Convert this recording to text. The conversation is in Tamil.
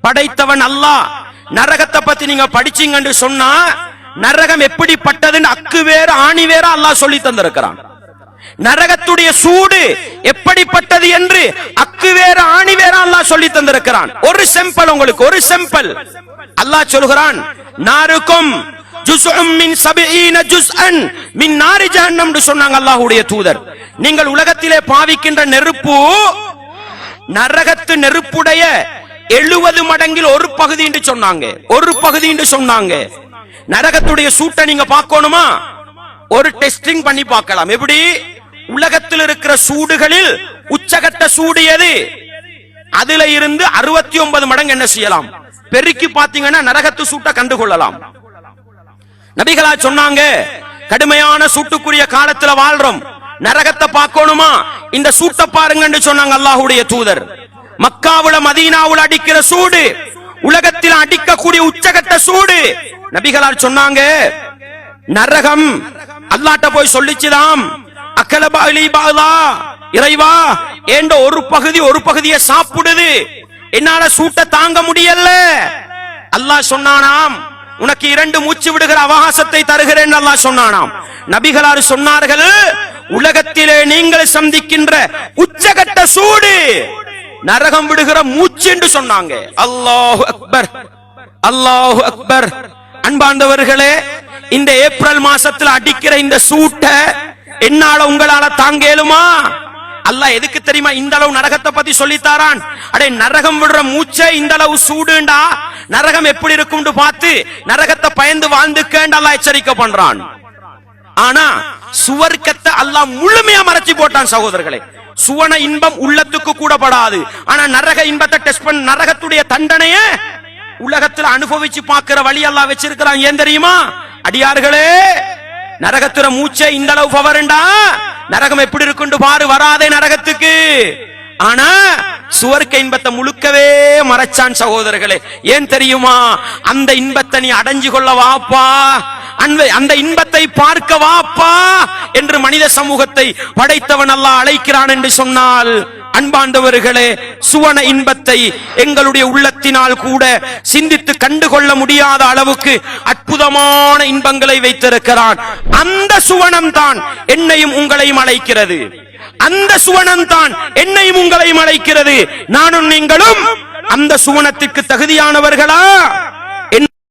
படைத்தவன் அல்லாஹ். நரகத்தை பத்தி நீங்க படிச்சீங்கன்னு சொன்னா நரகம் எப்படிப்பட்டதுன்னு அக்கு வேற ஆணி வேற அல்லாஹ் சொல்லி தந்திருக்கிறான். நரகத்துடைய சூடு எப்படிப்பட்டது என்று அக்கு வேற ஆணி வேற அல்லாஹ் சொல்லி தந்திருக்கிறான். ஒரு சாம்பிள் உங்களுக்கு, ஒரு சாம்பிள் அல்லாஹ் சொல்கிறான், நாருக்கும் ஜுஸ்உம் மின் 70 ஜுஸ்அன் மின் நாரி ஜஹன்னம் என்று சொன்னாங்க அல்லாஹ்வுடைய தூதர். நீங்கள் உலகத்திலே பாவிக்கின்ற நெருப்பு நரகத்து நெருப்புடைய 70 மடங்கில் ஒரு பகுதி என்று சொன்னாங்க. ஒரு பகுதி என்று சொன்னாங்க. நரகத்துடைய சூட்டை நீங்க பார்க்கணுமா? ஒரு டெஸ்டிங் பண்ணி பார்க்கலாம். எப்படி? உலகத்தில் இருக்கிற சூடுகளில் உச்சகட்ட சூடு எது? அதுல இருந்து 69 மடங்கு என்ன செய்யலாம்? பெருக்கி பாத்தீங்கன்னா நரகத்து சூட்டை கண்டுகொள்ளலாம். நபிகளா சொன்னாங்க, கடுமையான சூட்டுக்குரிய காலத்துல வாழ்றோம், நரகத்தை பார்க்கணுமா? இந்த சூட்டை பாருங்கன்னு சொன்னாங்க அல்லாஹ்வுடைய தூதர். மக்காவுல மதீனாவுல அடிக்கிற சூடு, உலகத்தில் அடிக்கக்கூடிய உச்சகட்ட சூடு. நபிகளார் சொன்னாங்க, நரகம் அல்லாஹ்ட்ட போய் சொல்லிச்சுதாம், அக்கலபாலி பாலா, இறைவா ஏண்ட ஒரு பகுதியை சாப்பிடுது, என்னால சூட்டை தாங்க முடியல. அல்லாஹ் சொன்னானாம், உனக்கு 2 மூச்சு விடுகிற அவகாசத்தை தருகிறேன் அல்லாஹ் சொன்னானாம். நபிகளார் சொன்னார்கள், உலகத்திலே நீங்கள் சந்திக்கின்ற உச்சகட்ட சூடு நரகம் விடுகிற மூச்சு என்று சொன்னாங்க. அல்லாஹு அக்பர், அல்லாஹு அக்பர். அன்பார்ந்தவர்களே, இந்த ஏப்ரல் மாசத்துல அடிக்கிற இந்த சூட்ட என்னால உங்களால தாங்கேலுமா? அல்லாஹ் எதுக்கு தெரியுமா இந்த அளவு நரகத்தை பத்தி சொல்லித்தாரான்? அடே, நரகம் விடுற மூச்சை இந்த அளவு சூடுண்டா நரகம் எப்படி இருக்கும்னு பார்த்து நரகத்தை பயந்து வாழ்ந்துக்கேண்டு அல்லாஹ் எச்சரிக்கை பண்றான். ஆனா சுவர்க்கத்தை அல்லாஹ் முழுமையா மறைச்சு போட்டான் சகோதரர்களே. சுவன இன்பம் உள்ளத்துக்கு கூட படாது. ஆனா நரக இன்பத்தை டெஸ்ட் பண்ண, நரகத்துடைய தண்டனைய உலகத்துல அனுபவிச்சு பார்க்கிற வழி அல்லாஹ் வச்சிருக்கிறான். ஏன் தெரியுமா? அடியார்களே, நரகத்துற மூச்சை இந்த அளவு பவர்ண்டா நரகம் எப்படி இருக்குன்னு பாரு, வராதே நரகத்துக்கு. ஆனா சுவர்க்க இன்பத்தை முழுக்கவே மறைச்சான் சகோதரர்களே. ஏன் தெரியுமா? அந்த இன்பத்தை நீ அடைஞ்சு கொள்ள வாப்பா, அந்த இன்பத்தை பார்க்க வாப்பா என்று மனித சமூகத்தை படைத்தவன் அல்லாஹ் அழைக்கிறான் என்று சொன்னால், அன்பாண்டவர்களே, சுவன இன்பத்தை எங்களுடைய உள்ளத்தினால் கூட சிந்தித்து கண்டுகொள்ள முடியாத அளவுக்கு அற்புதமான இன்பங்களை வைத்திருக்கிறான். அந்த சுவனம் தான் என்னையும் உங்களையும் அழைக்கிறது. அந்த சுவனம் தான் என்னையும் உங்களையும் அழைக்கிறது. நானும் நீங்களும் அந்த சுவனத்திற்கு தகுதியானவர்களா?